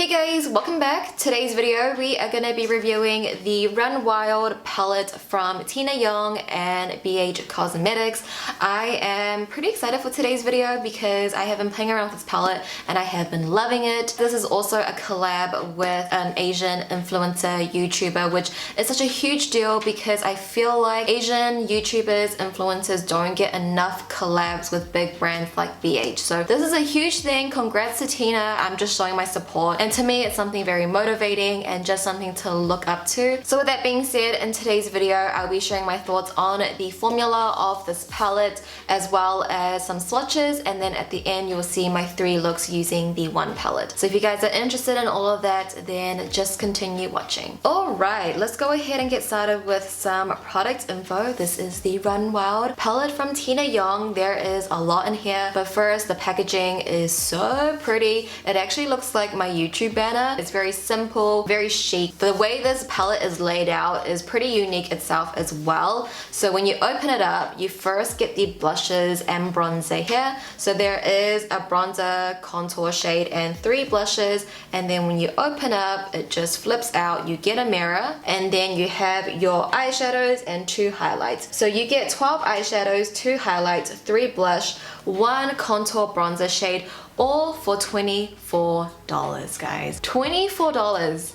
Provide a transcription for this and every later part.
Hey guys, welcome back. Today's video we are gonna be reviewing the Run Wild palette from Tina Young and Beige Cosmetics. I am pretty excited for today's video because I have been playing around with this palette and I have been loving it. This is also a collab with an Asian influencer YouTuber, which is such a huge deal because I feel like Asian YouTubers, influencers don't get enough collabs with big brands like Beige. So this is a huge thing. Congrats to Tina. I'm just showing my support. And to me, it's something very motivating and just something to look up to. So with that being said, in today's video, I'll be sharing my thoughts on the formula of this palette, as well as some swatches, and then at the end, you'll see my 3 looks using the one palette. So if you guys are interested in all of that, then just continue watching. Alright, let's go ahead and get started with some product info. This is the Run Wild palette from Tina Young. There is a lot in here, but first, the packaging is so pretty. It actually looks like my YouTube banner. It's very simple, very chic. The way this palette is laid out is pretty unique itself as well. So when you open it up, you first get the blushes and bronzer here. So there is a bronzer contour shade and 3 blushes, and then when you open up, it just flips out. You get a mirror, and then you have your eyeshadows and 2 highlights. So you get 12 eyeshadows, 2 highlights, 3 blush, 1 contour bronzer shade, all for $24, guys. $24.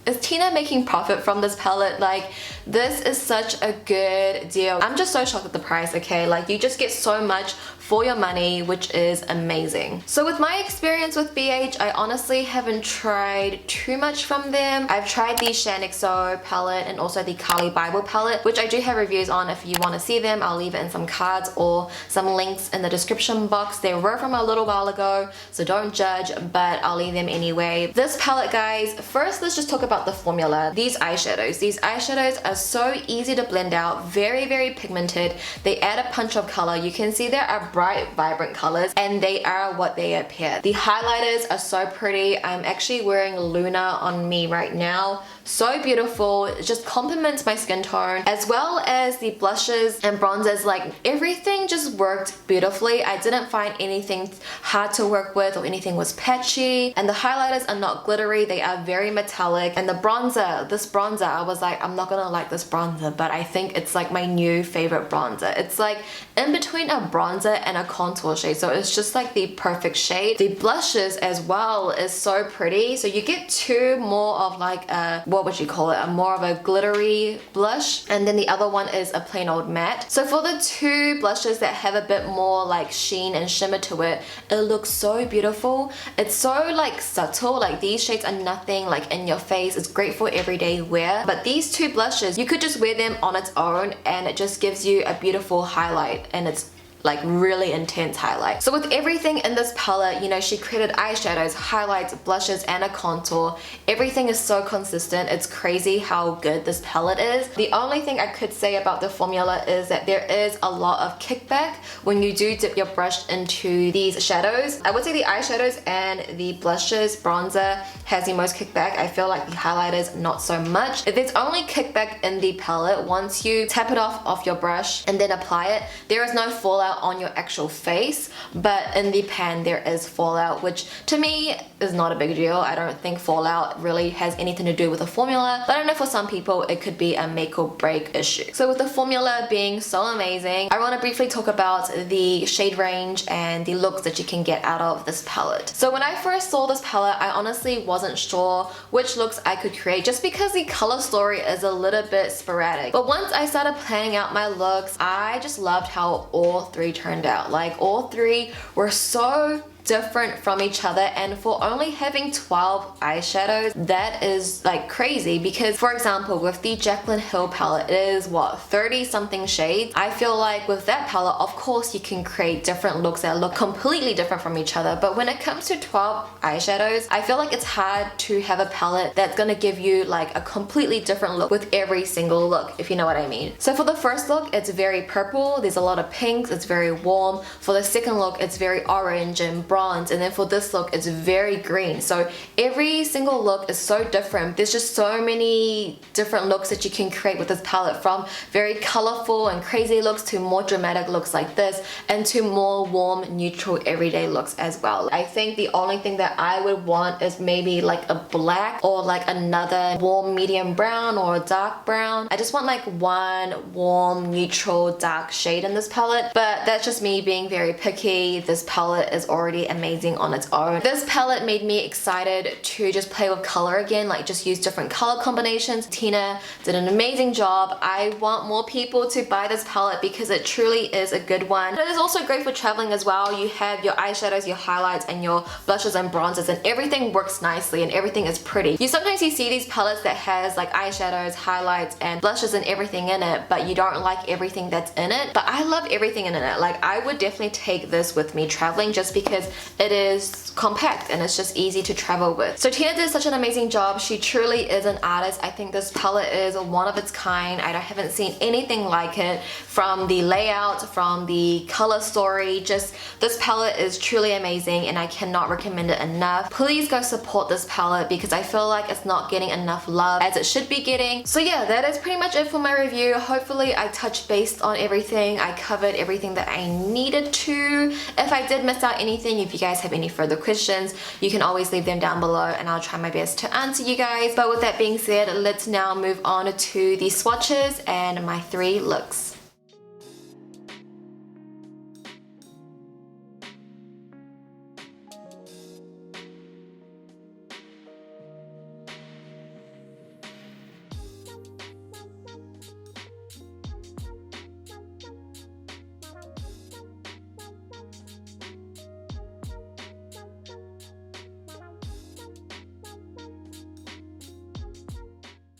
Is Tina making profit from this palette? Like, this is such a good deal. I'm just so shocked at the price, okay? Like, you just get so much for your money, which is amazing. So with my experience with BH, I honestly haven't tried too much from them. I've tried the Shaniqso palette and also the Kali Bible palette, which I do have reviews on. If you want to see them, I'll leave it in some cards or some links in the description box. They were from a little while ago, so don't judge, but I'll leave them anyway. This palette, guys, first let's just talk about the formula. These eyeshadows are so easy to blend out, very, very pigmented. They add a punch of color. You can see there are bright, vibrant colors, and they are what they appear. The highlighters are so pretty. I'm actually wearing Luna on me right now. So beautiful. It just complements my skin tone, as well as the blushes and bronzers. Like, everything just worked beautifully. I didn't find anything hard to work with or anything was patchy, and the highlighters are not glittery. They are very metallic, and the bronzer, this bronzer, I was like, I'm not gonna like this bronzer, but I think it's like my new favorite bronzer. It's like in between a bronzer and a contour shade, so it's just like the perfect shade. The blushes as well is so pretty. So you get 2 more of like a, what would you call it, a more of a glittery blush, and then the other one is a plain old matte. So for the 2 blushes that have a bit more like sheen and shimmer to it, it looks so beautiful. It's so like subtle. Like, these shades are nothing like in your face. It's great for everyday wear, but these 2 blushes, you could just wear them on its own and it just gives you a beautiful highlight, and it's like really intense highlight. So with everything in this palette, you know, she created eyeshadows, highlights, blushes, and a contour. Everything is so consistent. It's crazy how good this palette is. The only thing I could say about the formula is that there is a lot of kickback when you do dip your brush into these shadows. I would say the eyeshadows and the blushes, bronzer has the most kickback. I feel like the highlighters not so much. There's only kickback in the palette once you tap it off your brush and then apply it. There is no fallout on your actual face, but in the pan there is fallout, which to me is not a big deal. I don't think fallout really has anything to do with the formula, but I know for some people it could be a make or break issue. So with the formula being so amazing, I want to briefly talk about the shade range and the looks that you can get out of this palette. So when I first saw this palette, I honestly wasn't sure which looks I could create, just because the color story is a little bit sporadic. But once I started planning out my looks, I just loved how all 3 turned out. Like, all 3 were so different from each other, and for only having 12 eyeshadows, that is like crazy. Because for example, with the Jaclyn Hill palette, it is what, 30 something shades. I feel like with that palette, of course you can create different looks that look completely different from each other, but when it comes to 12 eyeshadows, I feel like it's hard to have a palette that's gonna give you like a completely different look with every single look, if you know what I mean. So for the first look, it's very purple, there's a lot of pinks, it's very warm. For the second look, it's very orange and bronze, and then for this look it's very green. So every single look is so different. There's just so many different looks that you can create with this palette, from very colorful and crazy looks to more dramatic looks like this, and to more warm, neutral, everyday looks as well. I think the only thing that I would want is maybe like a black or like another warm medium brown or a dark brown. I just want like one warm, neutral, dark shade in this palette, but that's just me being very picky. This palette is already amazing on its own. This palette made me excited to just play with color again, like just use different color combinations. Tina did an amazing job. I want more people to buy this palette because it truly is a good one. It is also great for traveling as well. You have your eyeshadows, your highlights, and your blushes and bronzers, and everything works nicely and everything is pretty. Sometimes you see these palettes that has like eyeshadows, highlights, and blushes and everything in it, but you don't like everything that's in it. But I love everything in it. Like, I would definitely take this with me traveling just because it is compact and it's just easy to travel with. So Tina did such an amazing job. She truly is an artist. I think this palette is one of its kind. I haven't seen anything like it, from the layout, from the color story. Just this palette is truly amazing and I cannot recommend it enough. Please go support this palette because I feel like it's not getting enough love as it should be getting. So yeah, that is pretty much it for my review. Hopefully I touched base on everything. I covered everything that I needed to. If I did miss out anything, if you guys have any further questions, you can always leave them down below and I'll try my best to answer you guys. But with that being said, let's now move on to the swatches and my 3 looks.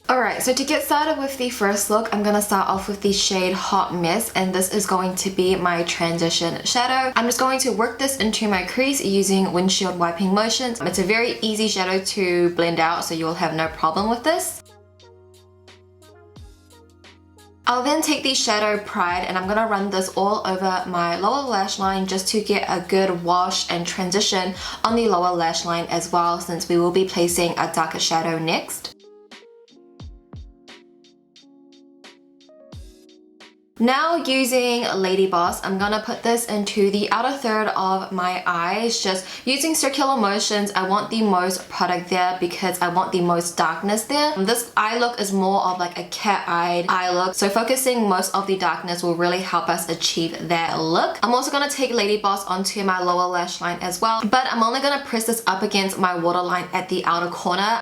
Alright, so to get started with the first look, I'm gonna start off with the shade Hot Mess, and this is going to be my transition shadow. I'm just going to work this into my crease using windshield wiping motions. It's a very easy shadow to blend out, so you will have no problem with this. I'll then take the shadow Pride and I'm gonna run this all over my lower lash line just to get a good wash and transition on the lower lash line as well, since we will be placing a darker shadow next. Now using Lady Boss, I'm gonna put this into the outer third of my eyes, just using circular motions. I want the most product there because I want the most darkness there. This eye look is more of like a cat-eyed eye look, so focusing most of the darkness will really help us achieve that look. I'm also gonna take Lady Boss onto my lower lash line as well, but I'm only gonna press this up against my waterline at the outer corner.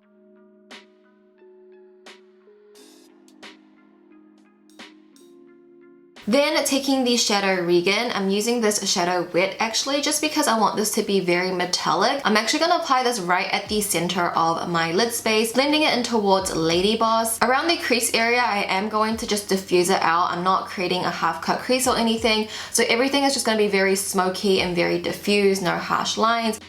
Then taking the shadow Regan, I'm using this shadow wet actually just because I want this to be very metallic. I'm actually going to apply this right at the center of my lid space, blending it in towards Lady Boss. Around the crease area, I am going to just diffuse it out. I'm not creating a half cut crease or anything, so everything is just going to be very smoky and very diffused, no harsh lines.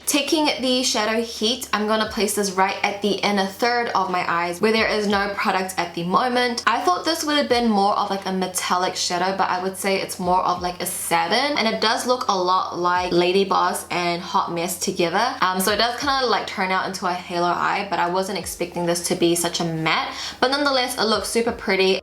Taking the shadow Heat, I'm going to place this right at the inner third of my eyes where there is no product at the moment. I thought this would have been more of like a metallic shadow, but I would say it's more of like a satin, and it does look a lot like Lady Boss and Hot Mess together. So it does kind of like turn out into a halo eye, but I wasn't expecting this to be such a matte, but nonetheless it looks super pretty.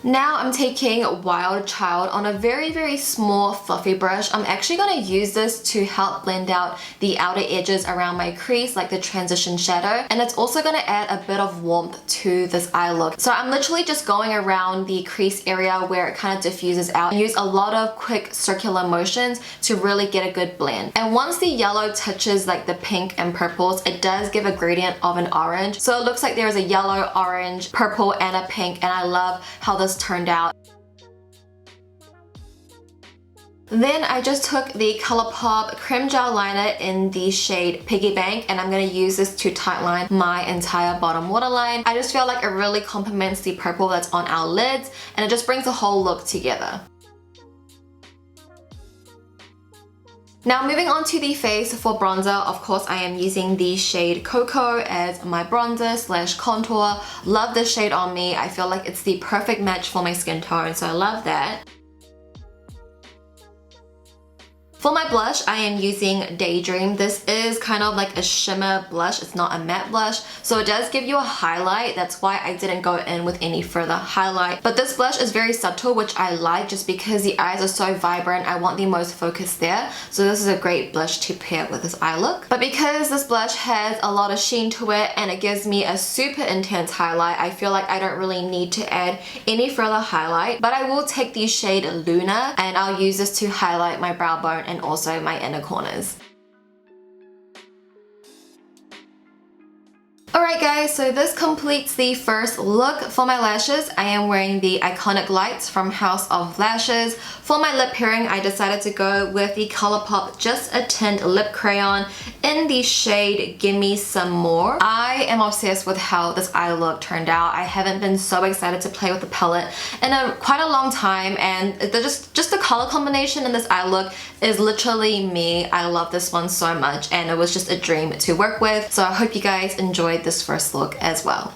Now I'm taking Wild Child on a very small fluffy brush. I'm actually going to use this to help blend out the outer edges around my crease, like the transition shadow, and it's also going to add a bit of warmth to this eye look. So I'm literally just going around the crease area where it kind of diffuses out. Use a lot of quick circular motions to really get a good blend. And once the yellow touches like the pink and purples, it does give a gradient of an orange. So it looks like there is a yellow, orange, purple, and a pink, and I love how this turned out. Then I just took the Colourpop Creme Gel Liner in the shade Piggy Bank, and I'm going to use this to tightline my entire bottom waterline. I just feel like it really complements the purple that's on our lids, and it just brings the whole look together. Now moving on to the face for bronzer, of course I am using the shade Cocoa as my bronzer slash contour. Love this shade on me. I feel like it's the perfect match for my skin tone, so I love that. For my blush, I am using Daydream. This is kind of like a shimmer blush. It's not a matte blush, so it does give you a highlight. That's why I didn't go in with any further highlight. But this blush is very subtle, which I like just because the eyes are so vibrant. I want the most focus there. So this is a great blush to pair with this eye look. But because this blush has a lot of sheen to it and it gives me a super intense highlight, I feel like I don't really need to add any further highlight. But I will take the shade Luna and I'll use this to highlight my brow bone and also my inner corners. Alright guys, so this completes the first look. For my lashes, I am wearing the iconic lights from House of Lashes. For my lip pairing, I decided to go with the Colourpop Just a Tint Lip Crayon in the shade Gimme Some More. I am obsessed with how this eye look turned out. I haven't been so excited to play with the palette in quite a long time, and just the color combination in this eye look is literally me. I love this one so much and it was just a dream to work with. So I hope you guys enjoyed this first look as well.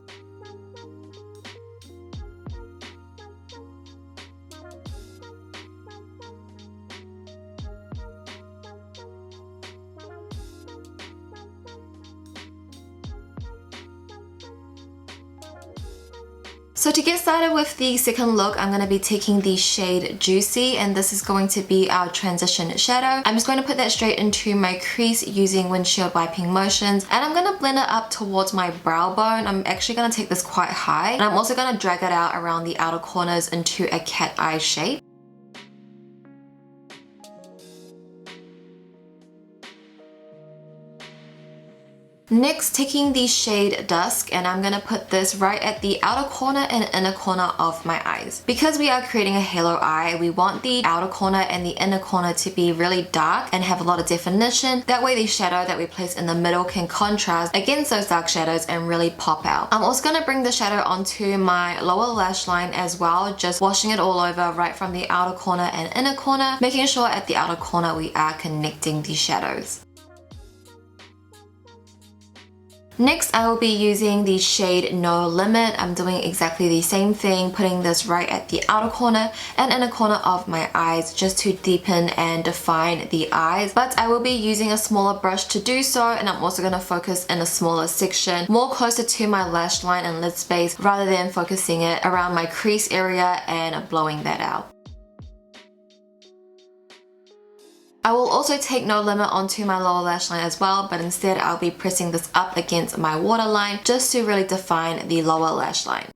So to get started with the second look, I'm going to be taking the shade Juicy, and this is going to be our transition shadow. I'm just going to put that straight into my crease using windshield wiping motions, and I'm going to blend it up towards my brow bone. I'm actually going to take this quite high, and I'm also going to drag it out around the outer corners into a cat eye shape. Next, taking the shade Dusk, and I'm gonna put this right at the outer corner and inner corner of my eyes. Because we are creating a halo eye, we want the outer corner and the inner corner to be really dark and have a lot of definition. That way the shadow that we place in the middle can contrast against those dark shadows and really pop out. I'm also gonna bring the shadow onto my lower lash line as well, just washing it all over right from the outer corner and inner corner, making sure at the outer corner we are connecting the shadows. Next, I will be using the shade No Limit. I'm doing exactly the same thing, putting this right at the outer corner and inner corner of my eyes just to deepen and define the eyes. But I will be using a smaller brush to do so, and I'm also going to focus in a smaller section, more closer to my lash line and lid space, rather than focusing it around my crease area and blowing that out. I will also take No Limit onto my lower lash line as well, but instead I'll be pressing this up against my waterline just to really define the lower lash line.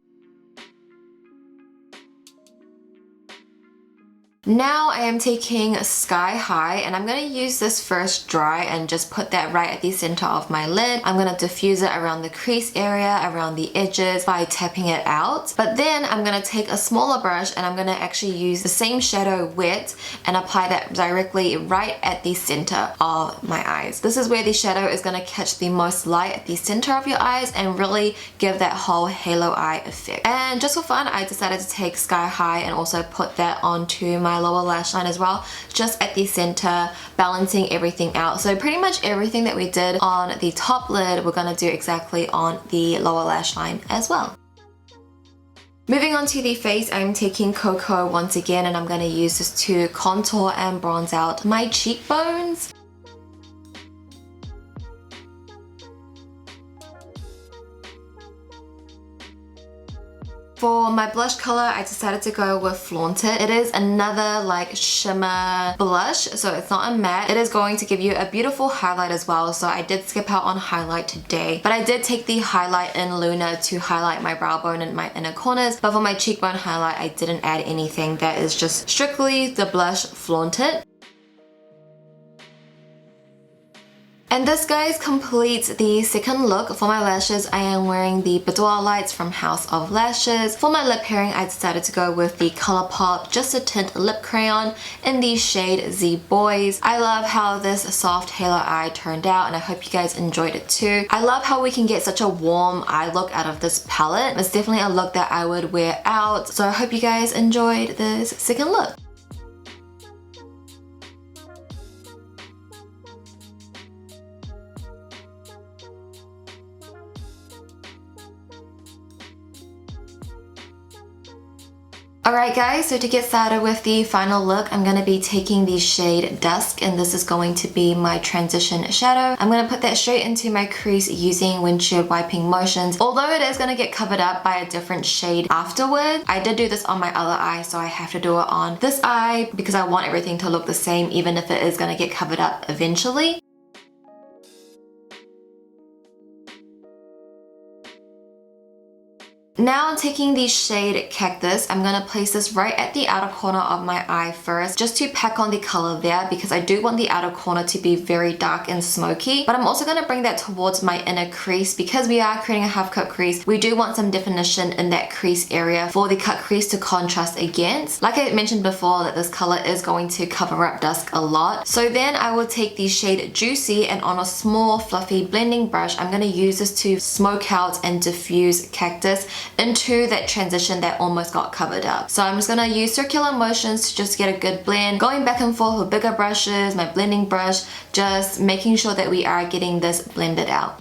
Now I am taking Sky High, and I'm going to use this first dry and just put that right at the center of my lid. I'm going to diffuse it around the crease area, around the edges by tapping it out. But then I'm going to take a smaller brush and I'm going to actually use the same shadow wet and apply that directly right at the center of my eyes. This is where the shadow is going to catch the most light at the center of your eyes and really give that whole halo eye effect. And just for fun, I decided to take Sky High and also put that onto my lower lash line as well, just at the center, balancing everything out. So pretty much everything that we did on the top lid, we're gonna do exactly on the lower lash line as well. Moving on to the face, I'm taking Cocoa once again, and I'm gonna use this to contour and bronze out my cheekbones. For my blush color, I decided to go with Flaunt It. It is another like shimmer blush, so it's not a matte. It is going to give you a beautiful highlight as well, so I did skip out on highlight today. But I did take the highlight in Luna to highlight my brow bone and my inner corners, but for my cheekbone highlight, I didn't add anything. That is just strictly the blush Flaunt It. And this, guys, completes the second look. For my lashes, I am wearing the Boudoir Lights from House of Lashes. For my lip pairing, I decided to go with the Colourpop Just a Tint Lip Crayon in the shade Z Boys. I love how this soft halo eye turned out, and I hope you guys enjoyed it too. I love how we can get such a warm eye look out of this palette. It's definitely a look that I would wear out, so I hope you guys enjoyed this second look. Alright guys, so to get started with the final look, I'm going to be taking the shade Dusk, and this is going to be my transition shadow. I'm going to put that straight into my crease using windshield wiping motions. Although it is going to get covered up by a different shade afterward, I did do this on my other eye, so I have to do it on this eye because I want everything to look the same even if it is going to get covered up eventually. Now I'm taking the shade Cactus. I'm going to place this right at the outer corner of my eye first, just to pack on the color there because I do want the outer corner to be very dark and smoky. But I'm also going to bring that towards my inner crease because we are creating a half cut crease. We do want some definition in that crease area for the cut crease to contrast against. Like I mentioned before, that this color is going to cover up dusk a lot. So then I will take the shade Juicy, and on a small fluffy blending brush, I'm going to use this to smoke out and diffuse Cactus into that transition that almost got covered up. So I'm just gonna use circular motions to just get a good blend, going back and forth with bigger brushes, my blending brush, just making sure that we are getting this blended out.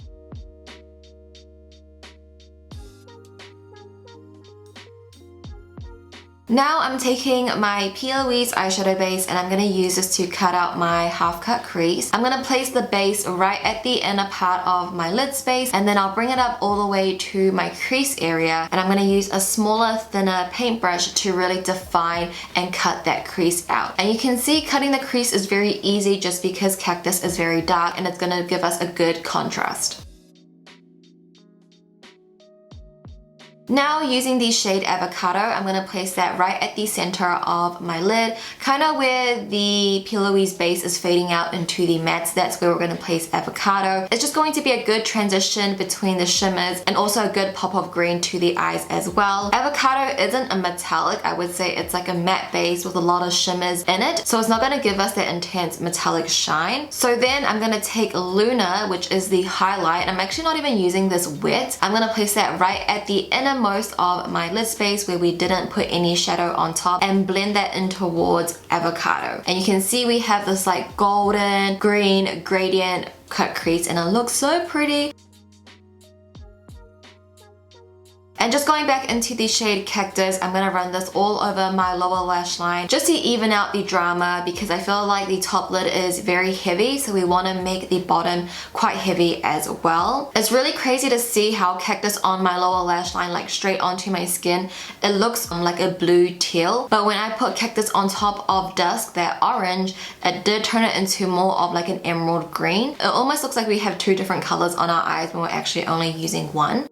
Now I'm taking my P. Louise eyeshadow base, and I'm going to use this to cut out my half cut crease. I'm going to place the base right at the inner part of my lid space, and then I'll bring it up all the way to my crease area, and I'm going to use a smaller, thinner paintbrush to really define and cut that crease out. And you can see cutting the crease is very easy just because Cactus is very dark and it's going to give us a good contrast. Now using the shade Avocado, I'm going to place that right at the center of my lid, kind of where the P. Louise base is fading out into the mattes. That's where we're going to place Avocado. It's just going to be a good transition between the shimmers and also a good pop of green to the eyes as well. Avocado isn't a metallic. I would say it's like a matte base with a lot of shimmers in it, so it's not going to give us that intense metallic shine. So then I'm going to take Luna, which is the highlight. I'm actually not even using this wet. I'm going to place that right at the inner most of my lid space where we didn't put any shadow on top, and blend that in towards Avocado. And you can see we have this like golden green gradient cut crease, and it looks so pretty. And just going back into the shade Cactus, I'm going to run this all over my lower lash line just to even out the drama, because I feel like the top lid is very heavy, so we want to make the bottom quite heavy as well. It's really crazy to see how Cactus on my lower lash line, like straight onto my skin, it looks like a blue teal. But when I put Cactus on top of Dusk, that orange, it did turn it into more of like an emerald green. It almost looks like we have two different colors on our eyes when we're actually only using one.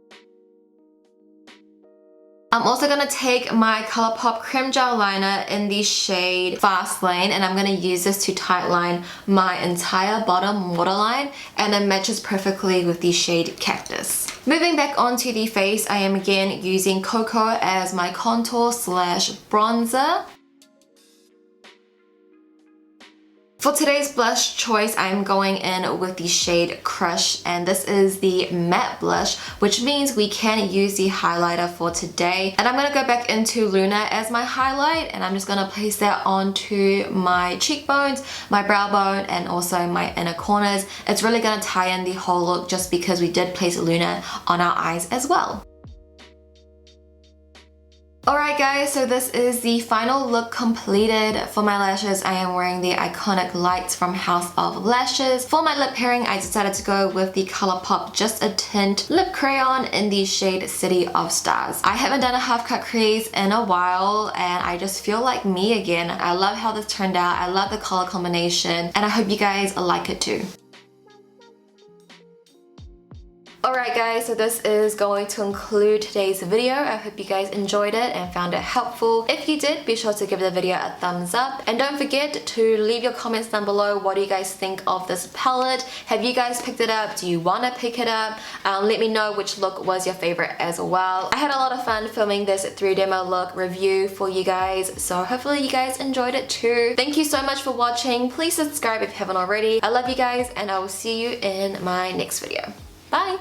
I'm also going to take my Colourpop Creme Gel Liner in the shade Fast Lane, and I'm going to use this to tightline my entire bottom waterline, and it matches perfectly with the shade Cactus. Moving back onto the face, I am again using Cocoa as my contour slash bronzer. For today's blush choice, I'm going in with the shade Crush, and this is the matte blush, which means we can use the highlighter for today. And I'm going to go back into Luna as my highlight, and I'm just going to place that onto my cheekbones, my brow bone, and also my inner corners. It's really going to tie in the whole look just because we did place Luna on our eyes as well. Alright guys, so this is the final look completed. For my lashes, I am wearing the iconic lights from House of Lashes. For my lip pairing, I decided to go with the Colourpop Just a Tint lip crayon in the shade City of Stars. I haven't done a half cut crease in a while, and I just feel like me again. I love how this turned out. I love the color combination, and I hope you guys like it too. Alright guys, so this is going to conclude today's video. I hope you guys enjoyed it and found it helpful. If you did, be sure to give the video a thumbs up. And don't forget to leave your comments down below. What do you guys think of this palette? Have you guys picked it up? Do you want to pick it up? Let me know which look was your favorite as well. I had a lot of fun filming this 3 demo look review for you guys, so hopefully you guys enjoyed it too. Thank you so much for watching. Please subscribe if you haven't already. I love you guys, and I will see you in my next video. Bye!